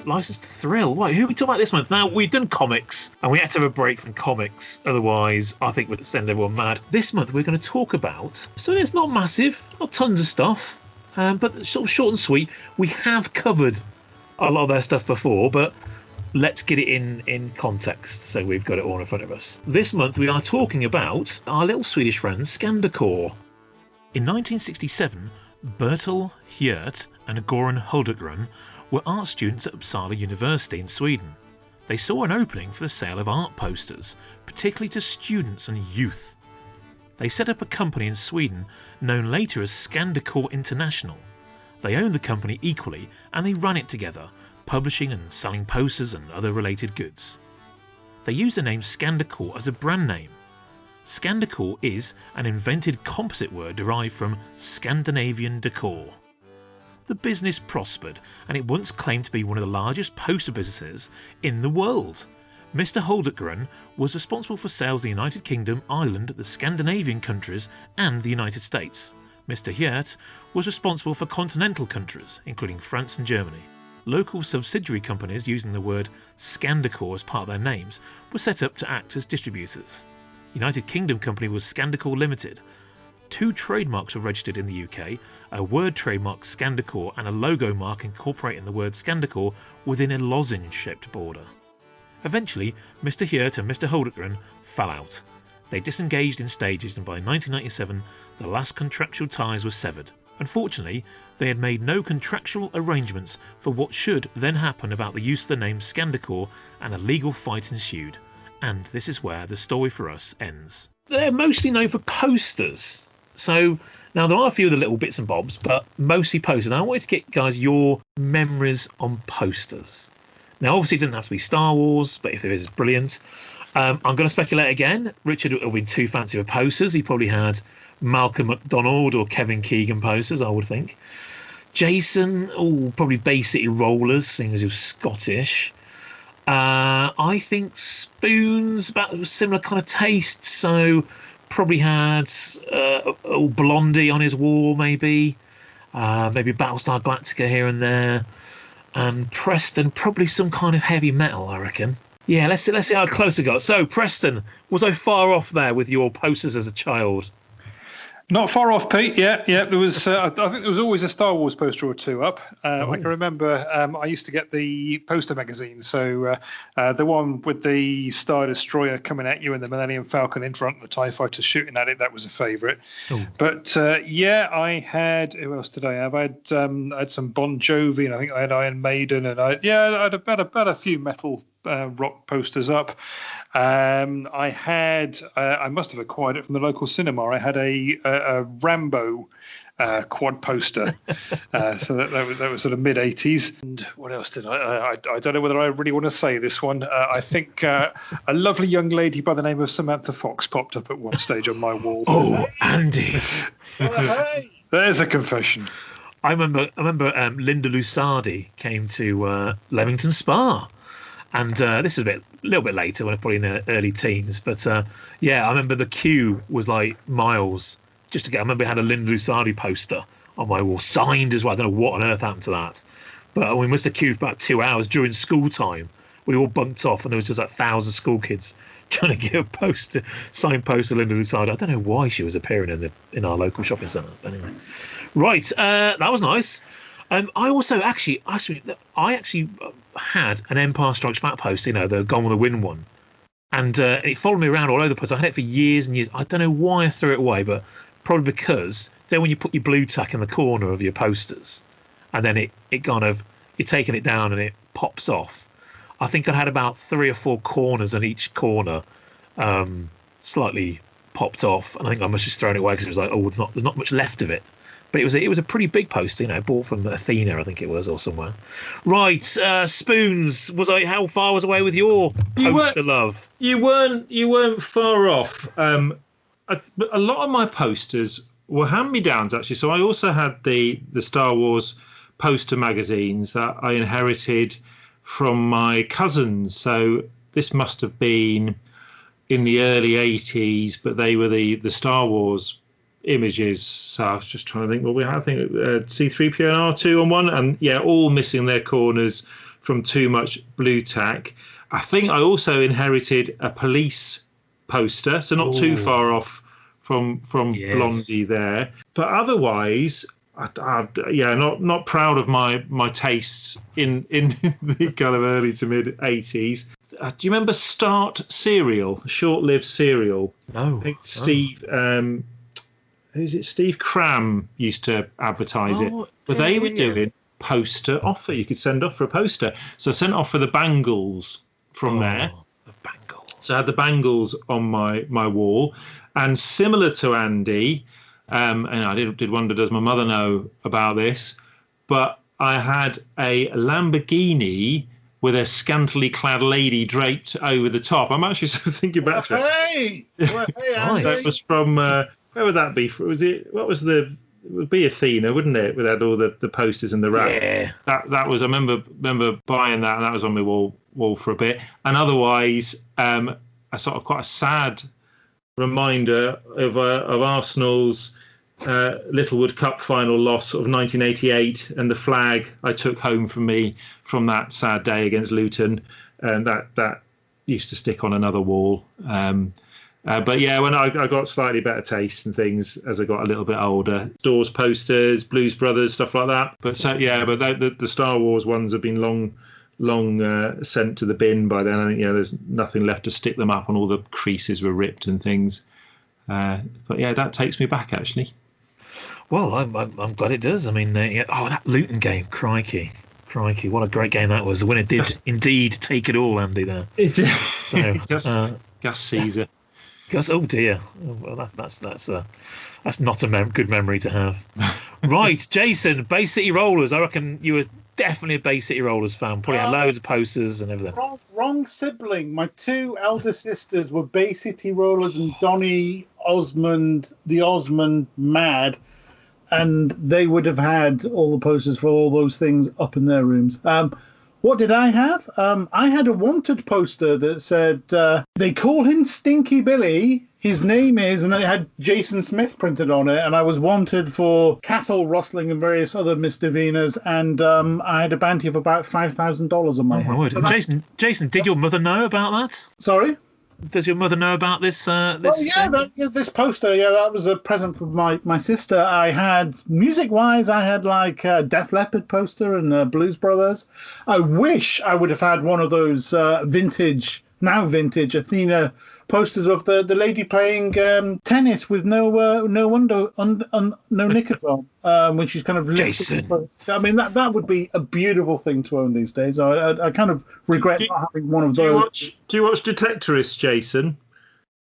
License to Thrill. Right, who are we talking about this month? Now, we've done comics, and we had to have a break from comics. Otherwise, I think we'd send everyone mad. This month, we're going to talk about... So it's not massive, not tons of stuff, but sort of short and sweet. We have covered a lot of their stuff before, but let's get it in context, so we've got it all in front of us. This month, we are talking about our little Swedish friends, Scandicor. In 1967, Bertil Hjert and Goran Hultgren were art students at Uppsala University in Sweden. They saw an opening for the sale of art posters, particularly to students and youth. They set up a company in Sweden known later as Scandicor International. They owned the company equally and they ran it together, publishing and selling posters and other related goods. They used the name Scandicor as a brand name. Scandicor is an invented composite word derived from Scandinavian decor. The business prospered, and it once claimed to be one of the largest poster businesses in the world. Mr. Hultgren was responsible for sales in the United Kingdom, Ireland, the Scandinavian countries, and the United States. Mr. Hjert was responsible for continental countries, including France and Germany. Local subsidiary companies using the word Scandicor as part of their names were set up to act as distributors. United Kingdom company was Scandicor Limited. 2 trademarks were registered in the UK, a word trademark Scandicor and a logo mark incorporating the word Scandicor within a lozenge-shaped border. Eventually, Mr. Hjert and Mr. Hultgren fell out. They disengaged in stages, and by 1997 the last contractual ties were severed. Unfortunately, they had made no contractual arrangements for what should then happen about the use of the name Scandicor, and a legal fight ensued. And this is where the story for us ends. They're mostly known for posters. So now there are a few of the little bits and bobs, but mostly posters. Now I wanted to get, guys, your memories on posters. Now obviously it doesn't have to be Star Wars, but if there is, it's brilliant. I'm going to speculate again. Richard would have been too fancy for posters. He probably had Malcolm McDonald or Kevin Keegan posters, I would think. Jason, probably Bay City Rollers, seeing as he was Scottish. I think Spoons, about a similar kind of taste, so probably had Blondie on his wall, maybe Battlestar Galactica here and there, and Preston, probably some kind of heavy metal, I reckon. Yeah, let's see how close I got. So, Preston, was I far off there with your posters as a child? Not far off, Pete. Yeah. There was, I think there was always a Star Wars poster or two up. I can remember I used to get the poster magazine. So the one with the Star Destroyer coming at you and the Millennium Falcon in front, and the TIE Fighter shooting at it, that was a favourite. But I had, who else did I have? I had some Bon Jovi, and I think I had Iron Maiden, and I had about a few metal rock posters up. I had, I must have acquired it from the local cinema. I had a Rambo quad poster. So that was sort of mid-80s. And what else did I don't know whether I really want to say this one. I think a lovely young lady by the name of Samantha Fox popped up at one stage on my wall. Oh, Andy. There's a confession. I remember Linda Lusardi came to Leamington Spa. And this is a little bit later, when I was probably in the early teens. But I remember the queue was like miles just to get. I remember I had a Linda Lusardi poster on my wall, signed as well. I don't know what on earth happened to that. But we must have queued for about 2 hours during school time. We all bunked off, and there was just like 1,000 school kids trying to get a signed poster of Linda Lusardi. I don't know why she was appearing in our local shopping centre. But anyway, right, that was nice. I also actually had an Empire Strikes Back poster, the Gone with the Wind one, and it followed me around all over the place. I had it for years and years. I don't know why I threw it away, but probably because then when you put your blue tack in the corner of your posters, and then it kind of, you're taking it down and it pops off. I think I had about 3 or 4 corners, and each corner slightly popped off, and I think I must have just thrown it away because it was like, there's not much left of it. But it was a pretty big poster, bought from Athena, I think it was, or somewhere. Right, Spoons, how far was I away with your poster love? You weren't far off. A lot of my posters were hand-me-downs, actually. So I also had the Star Wars poster magazines that I inherited from my cousins. So this must have been in the early 80s, but they were the Star Wars images. So I was just trying to think what we had. I think C-3PO and R2 on one, and yeah, all missing their corners from too much blue tack. I think I also inherited a police poster, so not too far off from Blondie there. But otherwise, not proud of my tastes in the kind of early to mid 80s. Do you remember Start cereal, short-lived cereal? No. I think Steve, who's it? Steve Cram used to advertise it, but they were doing poster offer. You could send off for a poster. So I sent off for the Bangles from there. The Bangles. So I had the Bangles on my wall, and similar to Andy, and I did wonder, does my mother know about this? But I had a Lamborghini with a scantily clad lady draped over the top. I'm actually sort of thinking back to it. Nice. That was from where would that be? Was it? What was the? It would be Athena, wouldn't it? With all the posters and the wrap. Yeah. That was. I remember buying that, and that was on my wall for a bit. And otherwise, a sort of quite a sad reminder of Arsenal's Littlewood Cup final loss of 1988, and the flag I took home from me from that sad day against Luton, and that used to stick on another wall. But yeah, when I got slightly better taste and things as I got a little bit older, Doors posters, Blues Brothers, stuff like that. But the Star Wars ones have been long sent to the bin by then. I think there's nothing left to stick them up, and all the creases were ripped and things. But yeah, that takes me back actually. Well, I'm glad it does. I mean, that Luton game, crikey, what a great game that was. The winner did indeed take it all, Andy. There, it did. So, Gus Caesar. Gus, oh dear, well, that's not a good memory to have. Right, Jason, Bay City Rollers. I reckon you were definitely a Bay City Rollers fan. Probably had loads of posters and everything. Wrong sibling. My two elder sisters were Bay City Rollers and Donny Osmond, the Osmond Mad, and they would have had all the posters for all those things up in their rooms. What did I have? I had a wanted poster that said, they call him Stinky Billy. His name is, and then it had Jason Smith printed on it, and I was wanted for cattle rustling and various other misdemeanors, and I had a bounty of about $5,000 on my head. So Jason, did your mother know about that? Sorry? Does your mother know about this? This poster. Yeah, that was a present from my sister. I had, music-wise, I had like a Def Leppard poster and Blues Brothers. I wish I would have had one of those vintage Athena posters of the lady playing tennis with no knickers on, when she's kind of Jason. I mean, that would be a beautiful thing to own these days. I kind of regret not having one of those. Do you watch Detectorists, Jason?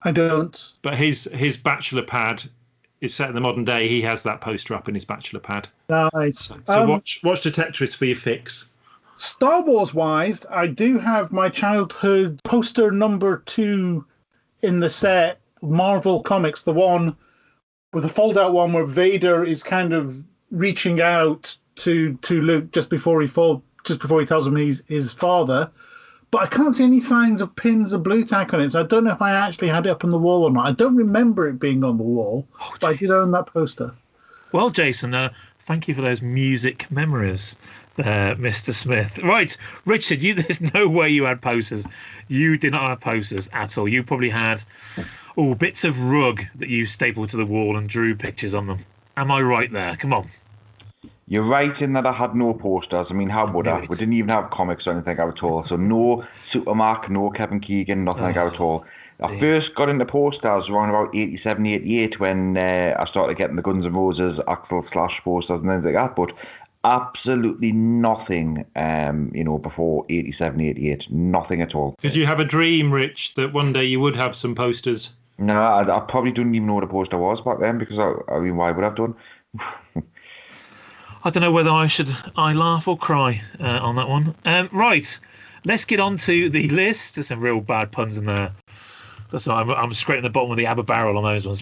I don't. But his bachelor pad is set in the modern day. He has that poster up in his bachelor pad. Nice. So watch Detectorists for your fix. Star Wars wise, I do have my childhood poster number 2 in the set, Marvel Comics, the one with the fold out one where Vader is kind of reaching out to Luke just before he tells him he's his father. But I can't see any signs of pins or blue tack on it, so I don't know if I actually had it up on the wall or not. I don't remember it being on the wall, but I did own that poster. Well, Jason, thank you for those music memories there, Mr. Smith. Right, Richard, there's no way you had posters. You did not have posters at all. You probably had bits of rug that you stapled to the wall and drew pictures on them. Am I right there? Come on. You're right in that I had no posters. I mean, how would I? We didn't even have comics or anything at all. So no Supermark, no Kevin Keegan, nothing like that at all. I first got into posters around about 87, 88 when I started getting the Guns N' Roses, Axl Slash posters and things like that. But absolutely nothing, before 87, 88. Nothing at all. Did you have a dream, Rich, that one day you would have some posters? No, I probably didn't even know what a poster was back then, because why would I have done? I don't know whether I laugh or cry on that one. Right, let's get on to the list. There's some real bad puns in there. That's why I'm scraping the bottom of the ABBA barrel on those ones.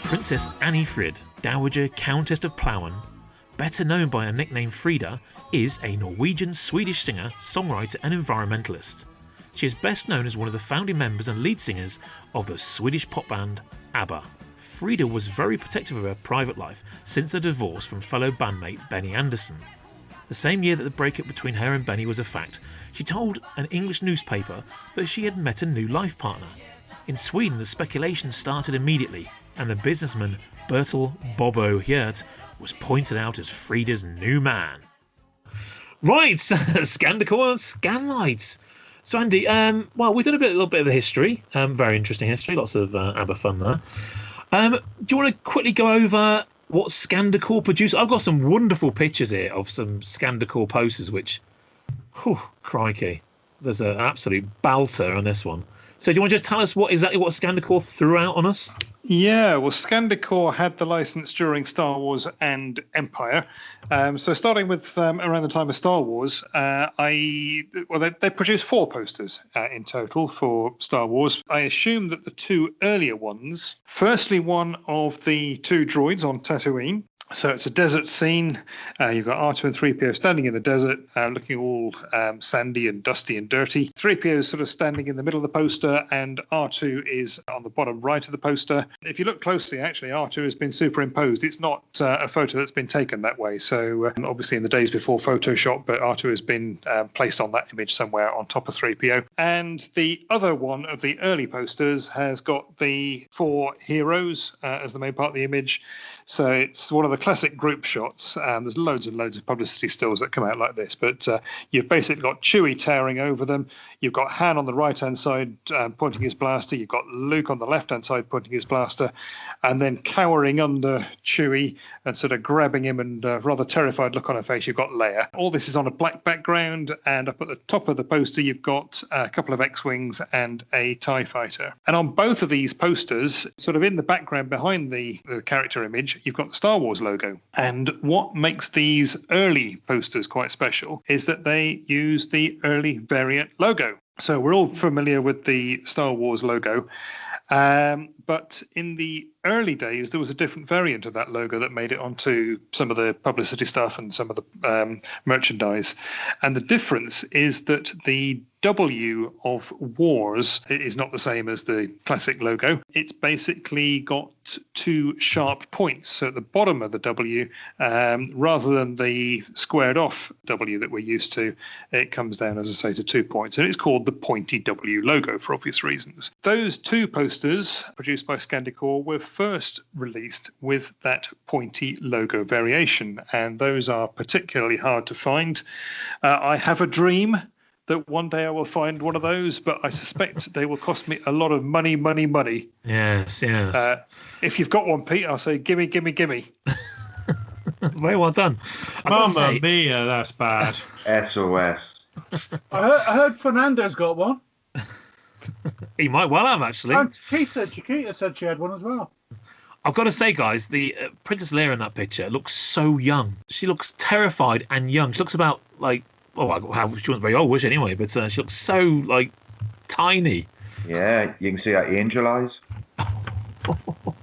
Princess Annie Frid, Dowager Countess of Plowen, better known by her nickname Frida, is a Norwegian-Swedish singer, songwriter and environmentalist. She is best known as one of the founding members and lead singers of the Swedish pop band ABBA. Frida was very protective of her private life since her divorce from fellow bandmate Benny Andersson. The same year that the breakup between her and Benny was a fact, she told an English newspaper that she had met a new life partner. In Sweden, the speculation started immediately, and the businessman Bertil Bobo Hjert was pointed out as Frida's new man. Right, Scandecor and Scanlight. So Andy, well, we've done a little bit of the history, very interesting history, lots of ABBA fun there. Do you want to quickly go over what Scandecor produced? I've got some wonderful pictures here of some Scandecor posters, which, crikey, there's an absolute belter on this one. So do you want to just tell us exactly what Scandecor threw out on us? Yeah, well, Scandecor had the license during Star Wars and Empire. So starting with around the time of Star Wars, they produced 4 posters in total for Star Wars. I assume that the 2 earlier ones, firstly one of the 2 droids on Tatooine. So it's a desert scene. You've got R2 and 3PO standing in the desert, looking all sandy and dusty and dirty. 3PO is sort of standing in the middle of the poster, and R2 is on the bottom right of the poster. If you look closely, actually, R2 has been superimposed. It's not a photo that's been taken that way. So obviously in the days before Photoshop, but R2 has been placed on that image somewhere on top of 3PO. And the other one of the early posters has got the 4 heroes as the main part of the image. So it's one of the classic group shots. There's loads and loads of publicity stills that come out like this, but you've basically got Chewie towering over them. You've got Han on the right-hand side pointing his blaster. You've got Luke on the left-hand side pointing his blaster, and then cowering under Chewie and sort of grabbing him and rather terrified look on her face, you've got Leia. All this is on a black background, and up at the top of the poster, you've got a couple of X-Wings and a TIE fighter. And on both of these posters, sort of in the background behind the character image, you've got the Star Wars logo. And what makes these early posters quite special is that they use the early variant logo. So we're all familiar with the Star Wars logo, but in the early days, there was a different variant of that logo that made it onto some of the publicity stuff and some of the merchandise. And the difference is that the W of Wars is not the same as the classic logo. It's basically got 2 sharp points. So at the bottom of the W, rather than the squared off W that we're used to, it comes down, as I say, to 2 points. And it's called the pointy W logo for obvious reasons. Those 2 posters produced by Scandicor were first released with that pointy logo variation, and those are particularly hard to find. I have a dream that one day I will find one of those, but I suspect they will cost me a lot of money. Yes. If you've got one, Pete, I'll say gimme. Very well done. Mamma mia, that's bad. SOS. I heard Fernando's got one. He might well have, actually. And Chiquita said she had one as well. I've got to say, guys, the Princess Leia in that picture looks so young. She looks terrified and young. She looks about like, she wasn't very old, was she, anyway? But she looks so like tiny. Yeah, you can see her angel eyes.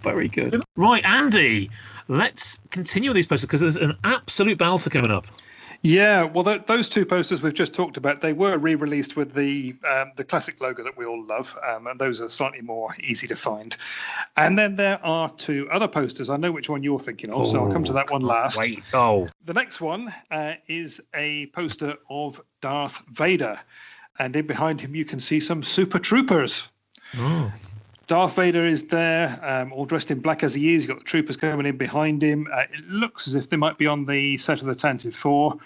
Very good. Right, Andy, let's continue with these posters because there's an absolute belter coming up. Yeah, well, those 2 posters we've just talked about, they were re-released with the classic logo that we all love, and those are slightly more easy to find. And then there are 2 other posters. I know which one you're thinking of, so I'll come to that one last. Wait, oh. The next one is a poster of Darth Vader, and in behind him you can see some Super Troopers. Oh. Darth Vader is there, all dressed in black as he is. You've got the troopers coming in behind him. It looks as if they might be on the set of the Tantive 4.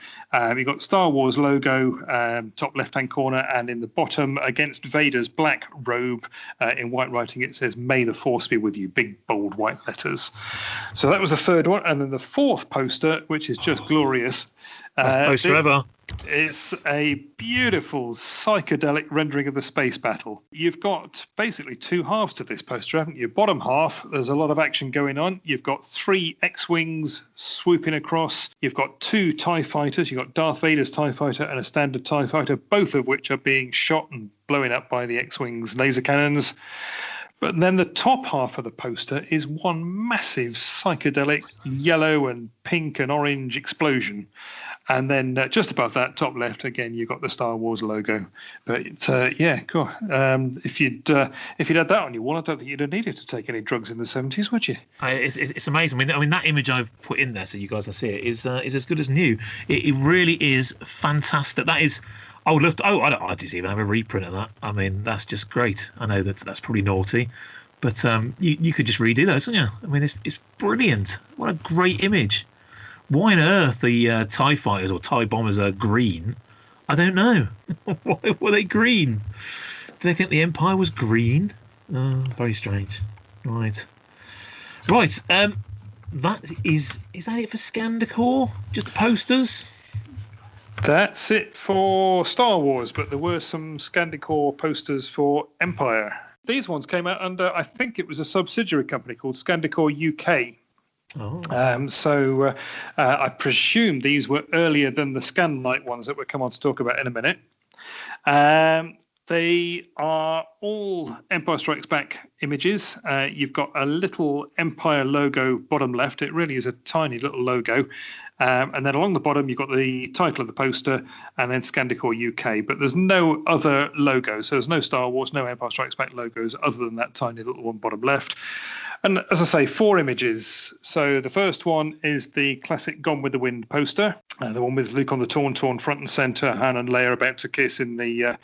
You've got Star Wars logo, top left-hand corner, and in the bottom, against Vader's black robe, in white writing, it says, "May the Force be with you," big, bold white letters. So that was the 3rd one. And then the 4th poster, which is just glorious. Best poster ever. It's a beautiful psychedelic rendering of the space battle. You've got basically 2 halves to this poster, haven't you? Bottom half, there's a lot of action going on. You've got 3 X-Wings swooping across. You've got 2 TIE fighters. You've got Darth Vader's TIE fighter and a standard TIE fighter, both of which are being shot and blowing up by the X-Wings laser cannons. But then the top half of the poster is one massive psychedelic yellow and pink and orange explosion. And then just above that, top left, again, you've got the Star Wars logo. But yeah, cool. If you'd had that on your wall, I don't think you'd have needed to take any drugs in the 70s, would you? It's amazing. I mean, that image I've put in there so you guys can see it is as good as new. It really is fantastic. That is. I would love to. I just even have a reprint of that. I mean, that's just great. I know that's probably naughty, but you could just redo those, couldn't you? I mean, it's brilliant. What a great image. Why on earth the TIE fighters or TIE bombers are green? I don't know. Why were they green? Did they think the Empire was green? Very strange. Right. That is that it for Scandecor? Just posters? That's it for Star Wars, but there were some Scandicor posters for Empire. These ones came out under, I think it was a subsidiary company called Scandicor UK. Oh. I presume these were earlier than the Scanlight ones that we'll come on to talk about in a minute. They are all Empire Strikes Back images. You've got a little Empire logo bottom left. It really is a tiny little logo. And then along the bottom, you've got the title of the poster and then Scandicor UK. But there's no other logo. So there's no Star Wars, no Empire Strikes Back logos other than that tiny little one bottom left. And as I say, 4 images. So the first one is the classic Gone with the Wind poster, the one with Luke on the torn front and center, Han and Leia about to kiss in the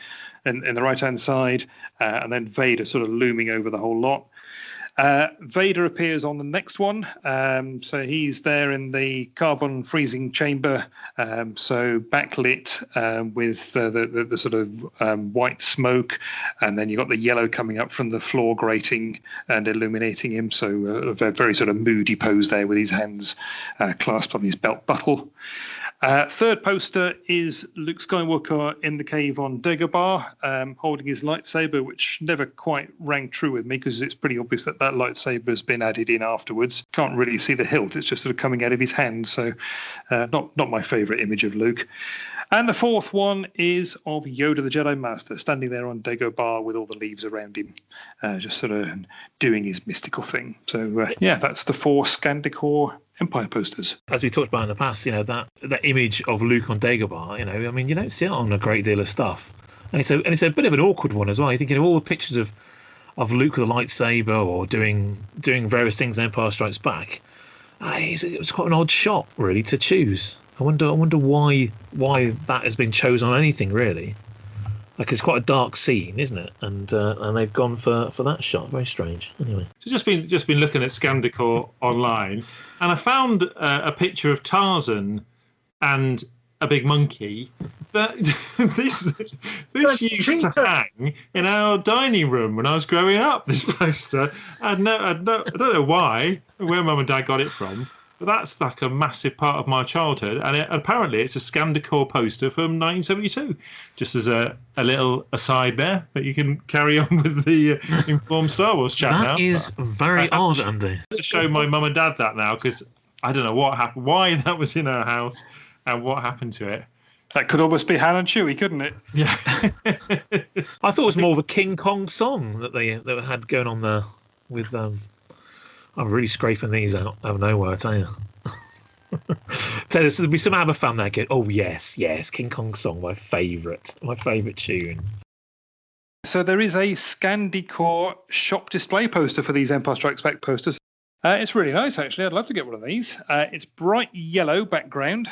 right-hand side, and then Vader sort of looming over the whole lot. Vader appears on the next one, so he's there in the carbon freezing chamber, so backlit with the sort of white smoke, and then you've got the yellow coming up from the floor grating and illuminating him, so a very sort of moody pose there with his hands clasped on his belt buckle. Third poster is Luke Skywalker in the cave on Dagobah, holding his lightsaber, which never quite rang true with me because it's pretty obvious that lightsaber has been added in afterwards. Can't really see the hilt; it's just sort of coming out of his hand. So, not my favourite image of Luke. And the fourth one is of Yoda the Jedi Master standing there on Dagobah with all the leaves around him, just sort of doing his mystical thing. So yeah, that's the 4 Scandicor Empire posters. As we talked about in the past, that image of Luke on Dagobah, I mean, you don't see it on a great deal of stuff, and it's a bit of an awkward one as well. You think all the pictures of Luke with a lightsaber or doing various things in Empire Strikes Back, it was quite an odd shot really to choose. I wonder why that has been chosen on anything really. Like, it's quite a dark scene, isn't it? And they've gone for that shot. Very strange. Anyway, so just been looking at Scandicor online, and I found a picture of Tarzan and a big monkey. That this used to hang in our dining room when I was growing up. This poster, I don't know where Mum and Dad got it from. But that's like a massive part of my childhood, and apparently it's a Scandicor poster from 1972. Just as a little aside there, that you can carry on with the Informed Star Wars chat now. That is very odd, Andy. To show my mum and dad that now, because I don't know what happened, why that was in our house, and what happened to it. That could almost be Han and Chewie, couldn't it? Yeah. I thought it was more of a King Kong song that they had going on there with I'm really scraping these out of nowhere, I tell you. There'll be some ABBA fan there going, oh yes, King Kong song, my favourite tune. So there is a Scandicor shop display poster for these Empire Strikes Back posters. It's really nice, actually. I'd love to get one of these. It's bright yellow background.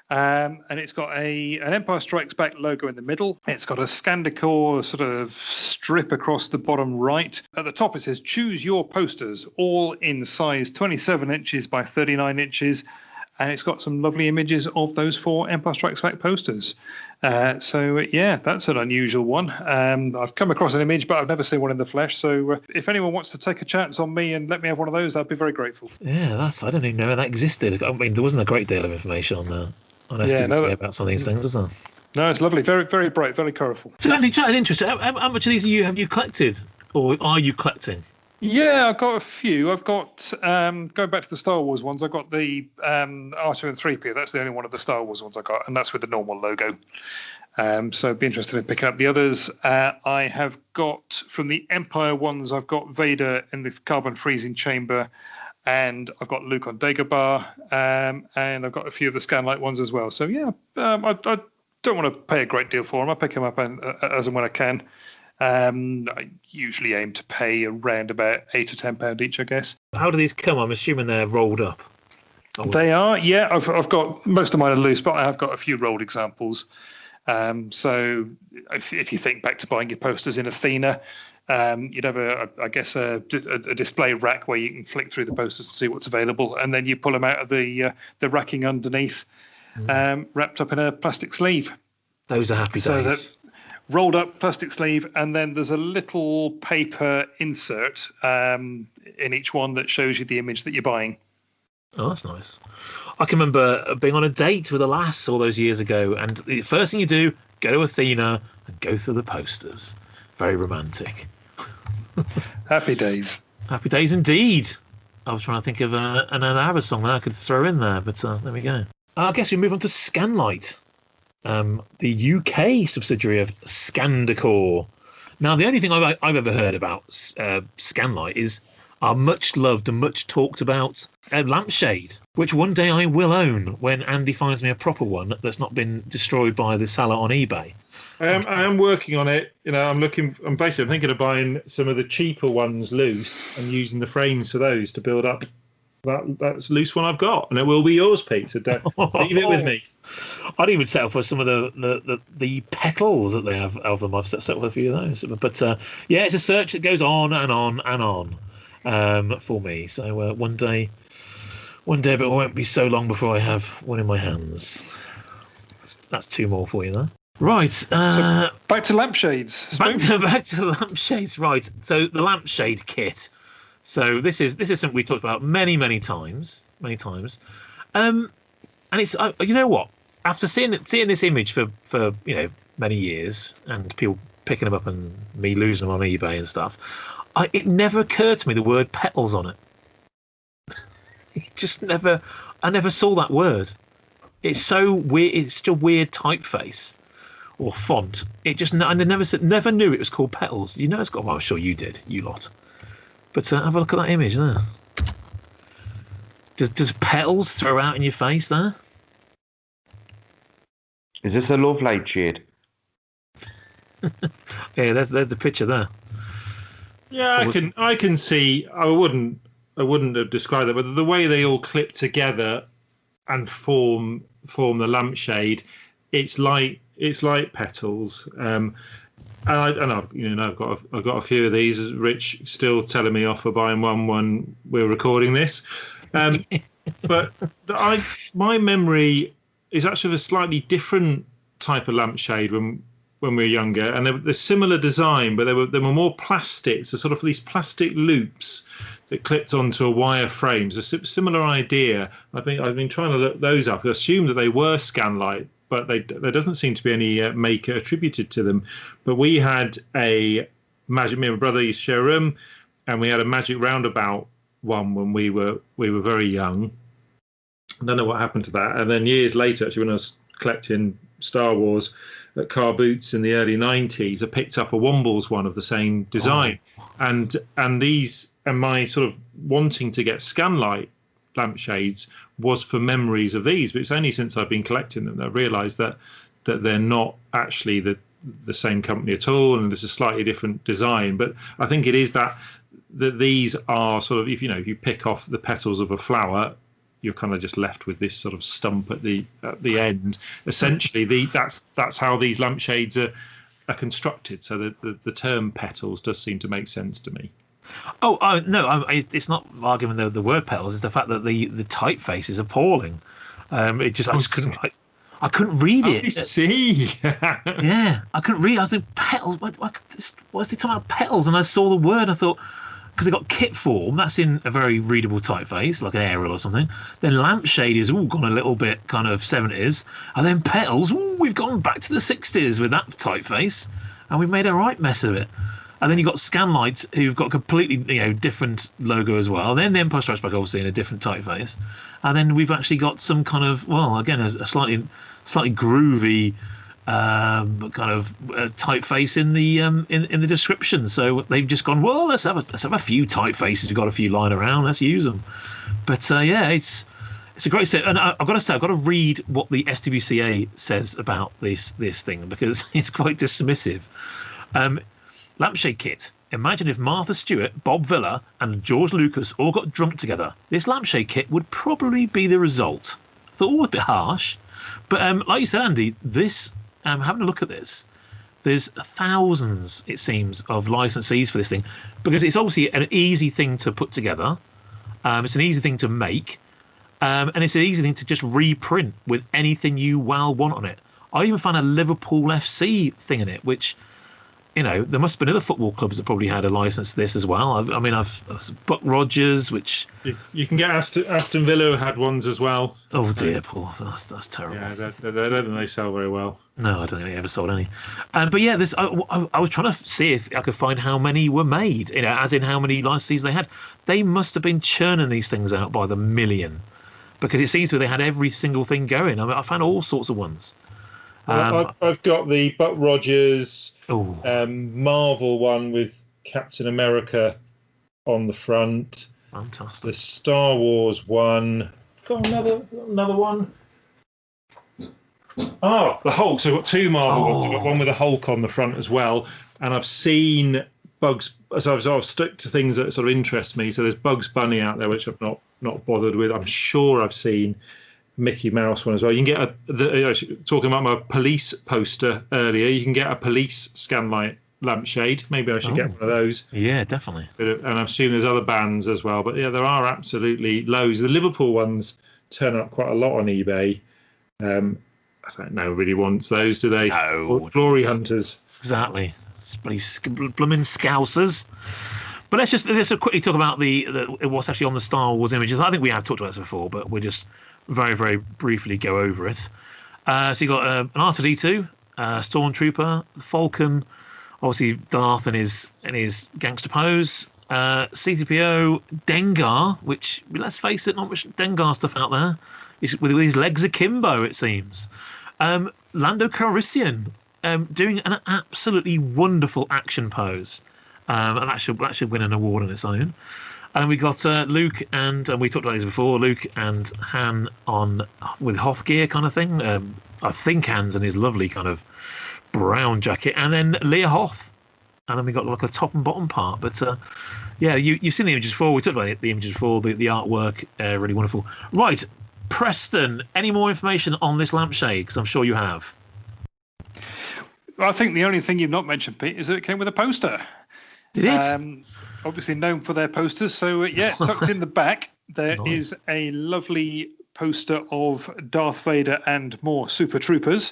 And it's got an Empire Strikes Back logo in the middle. It's got a Scandicor sort of strip across the bottom right. At the top it says, choose your posters, all in size 27 inches by 39 inches. And it's got some lovely images of those 4 Empire Strikes Back posters. So, yeah, that's an unusual one. I've come across an image, but I've never seen one in the flesh. So if anyone wants to take a chance on me and let me have one of those, I'd be very grateful. Yeah, I don't even know that existed. I mean, there wasn't a great deal of information on about some of these things, was there? No, it's lovely. Very, very bright, very colourful. So, Andy, interesting. How much of these have you collected, or are you collecting? Yeah, I've got a few. I've got going back to the Star Wars ones. I've got the R2 and 3PO. That's the only one of the Star Wars ones I got, and that's with the normal logo. So I'd be interested in picking up the others. I have got from the Empire ones. I've got Vader in the carbon freezing chamber, and I've got Luke on Dagobah, and I've got a few of the Scanlight ones as well. So yeah, I don't want to pay a great deal for them. I pick them up as and when I can. I usually aim to pay around about £8 or £10 each, I guess. How do these come? I'm assuming they're rolled up. They are, yeah. I've got most of mine are loose, but I have got a few rolled examples. So if you think back to buying your posters in Athena, you'd have a display rack where you can flick through the posters and see what's available, and then you pull them out of the racking underneath, wrapped up in a plastic sleeve. Those are happy days. So that rolled up plastic sleeve, and then there's a little paper insert in each one that shows you the image that you're buying. Oh, that's nice. I can remember being on a date with a lass all those years ago, and the first thing you do, go to Athena and go through the posters. Very romantic. Happy days. Happy days indeed. I was trying to think of an ABBA song that I could throw in there, but there we go. I guess we move on to Scanlight, the UK subsidiary of Scandecor. Now, the only thing I've ever heard about Scanlight is our much loved and much talked about lampshade, which one day I will own when Andy finds me a proper one that's not been destroyed by the seller on eBay. I am working on it. I'm basically thinking of buying some of the cheaper ones loose and using the frames for those to build up that's loose one I've got, and it will be yours, Pete. So leave it with me. I'd even settle for some of the petals that they have of them. I've settled for a few of those. But yeah, it's a search that goes on and on and on for me. So one day, but it won't be so long before I have one in my hands. That's two more for you there. Right. So back to lampshades. Back to lampshades. Right. So the Lampshade Kit. So this is something we talked about many times, and it's you know what? After seeing this image for many years, and people picking them up and me losing them on eBay and stuff, it never occurred to me the word petals on it. It just never. I never saw that word. It's so weird. It's such a weird typeface or font. It just I never knew it was called petals. You know, it's got. Well, I'm sure you did, you lot. But have a look at that image there. Does petals throw out in your face there? Is this a love light shade? Yeah, there's the picture there. Yeah, I can see. I wouldn't have described it, but the way they all clip together and form the lampshade, it's like petals. And I've got a few of these. Rich still telling me off for buying one when we're recording this, but my memory is actually of a slightly different type of lampshade when we were younger, and they're similar design, but they were more plastic, so sort of these plastic loops that clipped onto a wire frame. So similar idea. I've been trying to look those up. I assumed that they were Scanlight, but there doesn't seem to be any maker attributed to them. But we had a magic. Me and my brother used to share a room, and we had a magic roundabout one when we were very young. I don't know what happened to that. And then years later, actually, when I was collecting Star Wars at car boots in the early 90s, I picked up a Wombles one of the same design. Oh. And my sort of wanting to get Scanlight lampshades was for memories of these, but it's only since I've been collecting them that I realised that they're not actually the same company at all, and there's a slightly different design. But I think it is that these are sort of, if you pick off the petals of a flower, you're kind of just left with this sort of stump at the end. Essentially, that's how these lampshades are constructed. So the term petals does seem to make sense to me. Oh no! It's not arguing the word petals. It's the fact that the typeface is appalling. I couldn't read it. I see. Yeah, I couldn't read. I was like, petals. What's they talking about petals? And I saw the word. I thought, because they got kit form, that's in a very readable typeface, like an Arial or something. Then lampshade is gone a little bit kind of 70s, and then petals. We've gone back to the 60s with that typeface, and we've made a right mess of it. And then you've got Scanlight, who've got completely different logo as well. Then the Empire Strikes Back, obviously, in a different typeface. And then we've actually got some kind of, well, again, a slightly groovy kind of typeface in the description. So they've just gone, well, let's have a few typefaces. We've got a few lying around. Let's use them. But yeah, it's a great set. And I've got to say, I've got to read what the SWCA says about this thing, because it's quite dismissive. Lampshade Kit. Imagine if Martha Stewart, Bob Villa, and George Lucas all got drunk together. This lampshade kit would probably be the result. I thought, a bit harsh. But like you said, Andy, this, having a look at this, there's thousands, it seems, of licensees for this thing, because it's obviously an easy thing to put together. It's an easy thing to make. And it's an easy thing to just reprint with anything you want on it. I even found a Liverpool FC thing in it, which, there must have been other football clubs that probably had a license to this as well. I've Buck Rogers, which you can get Aston Villa had ones as well. Oh dear, Paul, that's terrible. Yeah, I don't think they sell very well. No, I don't think they ever sold any. But yeah, this I was trying to see if I could find how many were made. As in how many licensees they had. They must have been churning these things out by the million, because it seems they had every single thing going. I found all sorts of ones. I've got the Buck Rogers Marvel one with Captain America on the front. Fantastic. The Star Wars one. I've got another one. Oh, the Hulk. So I've got two Marvel ones. I've got one with a Hulk on the front as well. And I've seen Bugs. So I've stuck to things that sort of interest me. So there's Bugs Bunny out there, which I've not bothered with. I'm sure I've seen Mickey Mouse one as well. You can get talking about my police poster earlier, you can get a police Scanlight lampshade. Maybe I should get one of those. Yeah, definitely. And I'm assuming there's other bands as well. But yeah, there are absolutely loads. The Liverpool ones turn up quite a lot on eBay. I don't know, really wants those, do they? No. Glory Hunters. Exactly. Blooming Scousers. But let's quickly talk about what's actually on the Star Wars images. I think we have talked about this before, but we'll just very, very briefly go over it. So you've got an R2-D2, Stormtrooper, Falcon, obviously Darth in his gangster pose, C-3PO, Dengar, which, let's face it, not much Dengar stuff out there. He's with his legs akimbo, it seems. Lando Calrissian doing an absolutely wonderful action pose. And that should win an award on its own. And we got Luke and we talked about this before. Luke and Han with Hoth gear kind of thing. I think Han's in his lovely kind of brown jacket, and then Leia Hoth, and then we got like a top and bottom part. But yeah, you've seen the images before. We talked about the images before. The artwork really wonderful. Right, Preston. Any more information on this lampshade? Because I'm sure you have. I think the only thing you've not mentioned, Pete, is that it came with a poster. Did it? Obviously known for their posters. So, tucked in the back, there is a lovely poster of Darth Vader and more Super Troopers,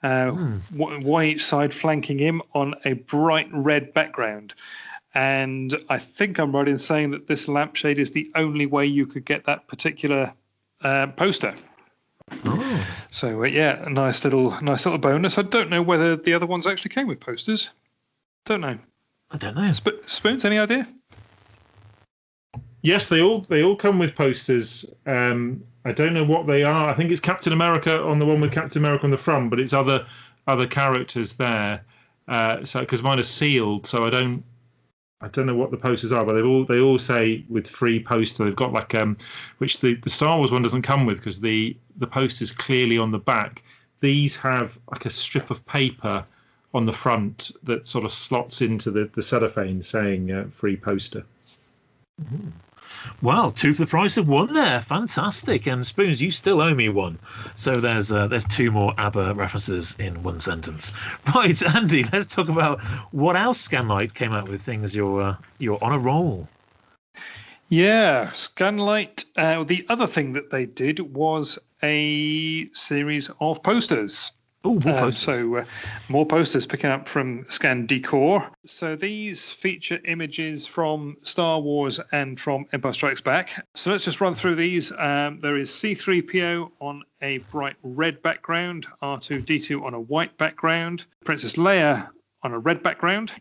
one each side flanking him on a bright red background. And I think I'm right in saying that this lampshade is the only way you could get that particular poster. Oh. So, a nice little bonus. I don't know whether the other ones actually came with posters. Don't know. I don't know. Spoons, any idea? Yes, they all come with posters. I don't know what they are. I think it's Captain America on the one with Captain America on the front, but it's other characters there. So because mine are sealed, so I don't know what the posters are, but they all say with free poster. They've got like which the Star Wars one doesn't come with, because the poster's clearly on the back. These have like a strip of paper on the front that sort of slots into the cellophane saying free poster. Mm-hmm. Well, two for the price of one there. Fantastic. And Spoons, you still owe me one. So there's two more ABBA references in one sentence. Right, Andy, let's talk about what else Scanlight came out with. Things you're on a roll. Yeah, Scanlight. The other thing that they did was a series of posters. Oh, more posters. So more posters picking up from Scandecor. So these feature images from Star Wars and from Empire Strikes Back. So let's just run through these. There is C-3PO on a bright red background, R2-D2 on a white background, Princess Leia on a red background,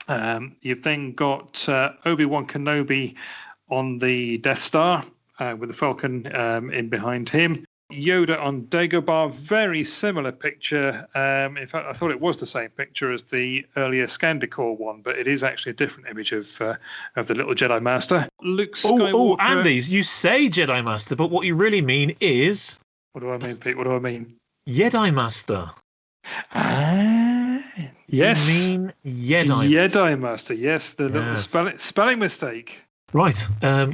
You've then got Obi-Wan Kenobi on the Death Star with the Falcon in behind him. Yoda on Dagobah, very similar picture. In fact, I thought it was the same picture as the earlier Scandicor one, but it is actually a different image of the little Jedi Master. Luke Skywalker. Oh, Andy, you say Jedi Master, but what you really mean is... What do I mean, Pete? What do I mean? Jedi Master. Yes. You mean Jedi Jedi Master, yes. The little spelling mistake. Right.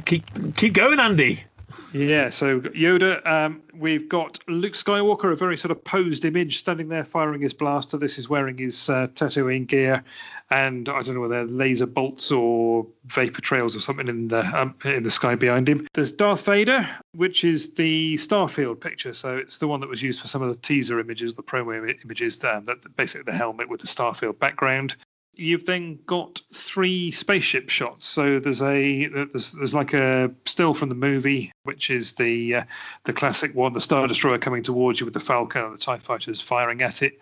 Keep going, Andy. Yeah, so Yoda, we've got Luke Skywalker, a very sort of posed image, standing there firing his blaster. This is wearing his Tatooine gear, and I don't know whether they're laser bolts or vapor trails or something in the sky behind him. There's Darth Vader, which is the Starfield picture, so it's the one that was used for some of the teaser images, the promo images, that basically the helmet with the Starfield background. You've then got 3 spaceship shots. So there's like a still from the movie, which is the classic one, the Star Destroyer coming towards you with the Falcon and the TIE fighters firing at it,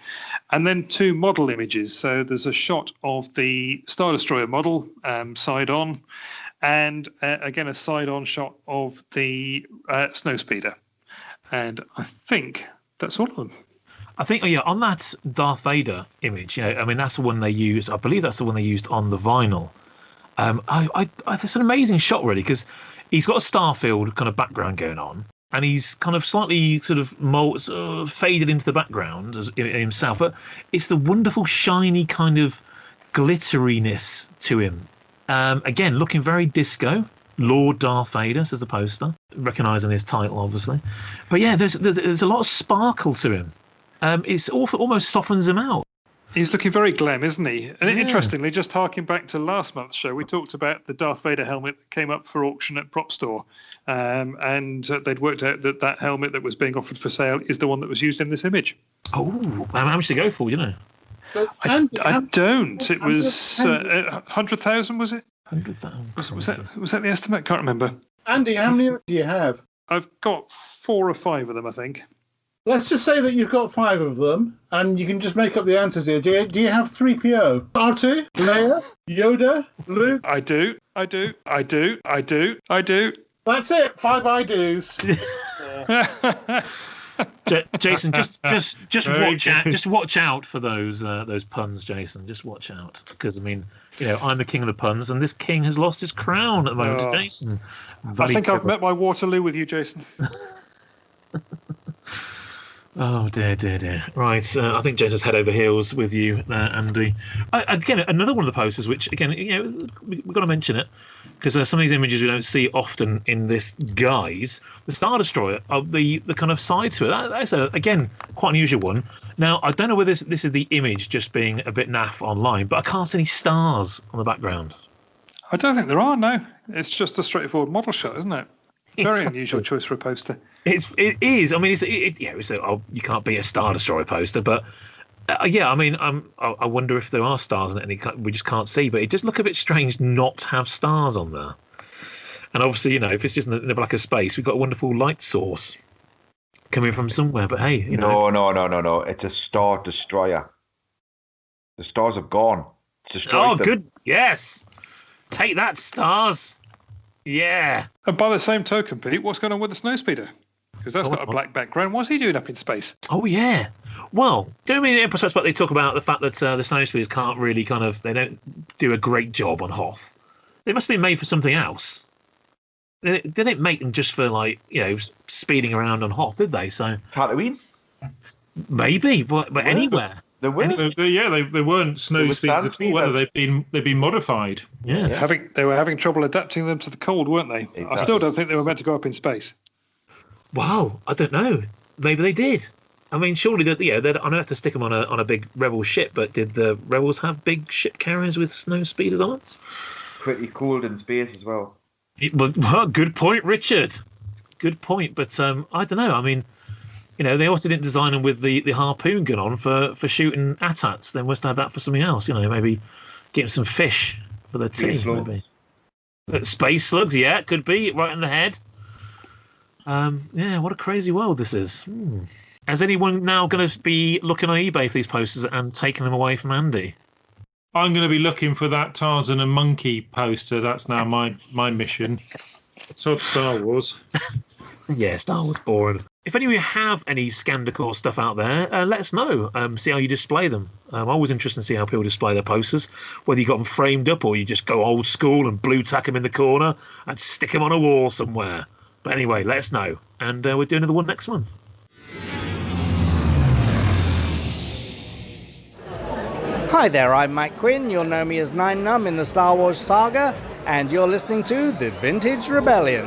and then 2 model images. So there's a shot of the Star Destroyer model side on, and again a side on shot of the Snowspeeder, and I think that's all of them. I think, on that Darth Vader image, I mean, that's the one they used. I believe that's the one they used on the vinyl. It's an amazing shot, really, because he's got a Starfield kind of background going on, and he's kind of slightly sort of faded into the background as in himself. But it's the wonderful, shiny kind of glitteriness to him. Again, looking very disco. Lord Darth Vader, says the poster, recognising his title, obviously. But yeah, there's a lot of sparkle to him. It's almost softens him out. He's looking very glam, isn't he? And interestingly, just harking back to last month's show, we talked about the Darth Vader helmet that came up for auction at Prop Store. And they'd worked out that helmet that was being offered for sale is the one that was used in this image. Oh, how much did it go for, So, I don't. It was 100,000, was it? 100,000. Was that the estimate? Can't remember. Andy, how many do you have? I've got 4 or 5 of them, I think. Let's just say that you've got 5 of them, and you can just make up the answers here. Do you have 3PO? R2? Leia? Yoda? Luke? I do. That's it. 5 I do's. Jason, just watch out. Just watch out for those puns, Jason. Just watch out, because I mean, I'm the king of the puns, and this king has lost his crown at the moment to Jason. I think I've met my Waterloo with you, Jason. Oh dear. Right, I think Jason's head over heels with you there, Andy. Again, another one of the posters, which again, we've got to mention it because some of these images we don't see often in this guise. The Star Destroyer, the kind of side to it. That's again quite an unusual one. Now, I don't know whether this is the image just being a bit naff online, but I can't see any stars on the background. I don't think there are. No, it's just a straightforward model shot, isn't it? Very unusual choice for a poster. It is. I mean, you can't be a Star Destroyer poster, but I mean, I wonder if there are stars in it, and we just can't see. But it does look a bit strange not to have stars on there. And obviously, if it's just in the black of space, we've got a wonderful light source coming from somewhere. But hey, No. It's a Star Destroyer. The stars have gone. It's destroyed them. Good. Yes. Take that, stars. Yeah. And by the same token, Pete, what's going on with the Snowspeeder? Because that's got a black background. What's he doing up in space? Oh, yeah. Well, do you mean the episodes but they talk about the fact that the Snowspeeders can't really they don't do a great job on Hoth. They must have been made for something else. They didn't make them just for, speeding around on Hoth, did they? So Tatooine? Maybe, but anywhere. They weren't snow speeders at all. Whether they've been modified. Yeah. They were having trouble adapting them to the cold, weren't they? I still don't think they were meant to go up in space. Well, I don't know. Maybe they did. I mean, surely I don't have to stick them on a big Rebel ship. But did the Rebels have big ship carriers with snow speeders on? Pretty cold in space as well. Well, good point, Richard. Good point. But I don't know. I mean, they also didn't design them with the harpoon gun on for shooting AT-ATs. They must have that for something else. Maybe getting some fish for the team. Maybe. Space slugs, yeah, could be right in the head. What a crazy world this is. Is anyone now going to be looking on eBay for these posters and taking them away from Andy? I'm going to be looking for that Tarzan and Monkey poster. That's now my mission. So Star Wars. Yeah, Star Wars boring. If any of you have any Scandecor stuff out there, let us know. See how you display them. I'm always interested to see how people display their posters, whether you got them framed up or you just go old school and blue tack them in the corner and stick them on a wall somewhere. But anyway, let us know. And we're doing another one next month. Hi there, I'm Mike Quinn. You'll know me as Nine Num in the Star Wars saga, and you're listening to The Vintage Rebellion.